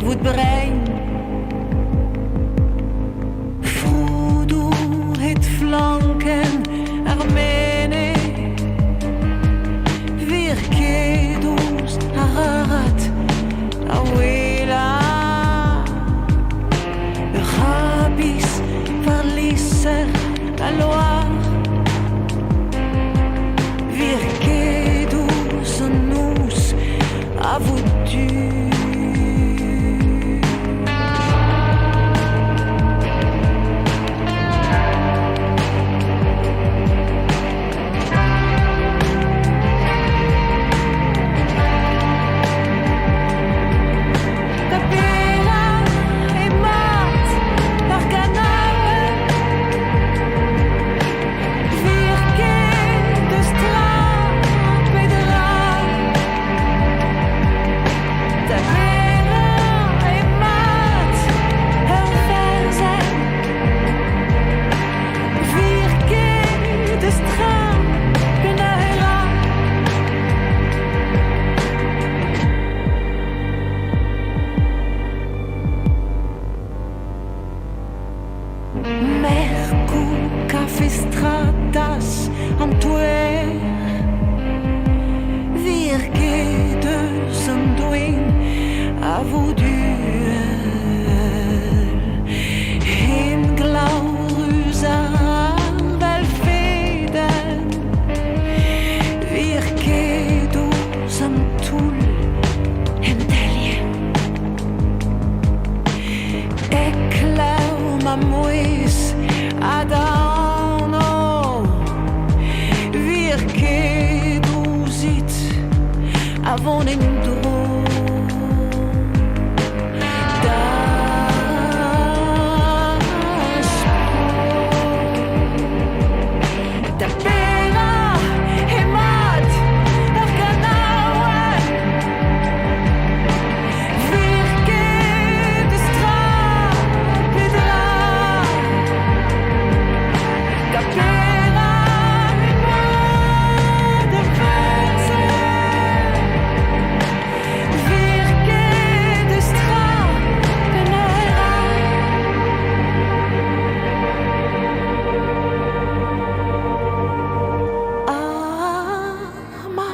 vous de brein. Frodo het flanken armene. Virkedos ararat awela. Rabis verlisser la Loire. Virkedos nous a vous dû. Stratas Antwer Virke de Sanduin a vous duel in Glaurusa Velfeden Virke do Santul Entelien Eklau Mamois Adam avon en dro da pera e mat ar ganawa virke de stra pedra da pera e mat de fense. Ama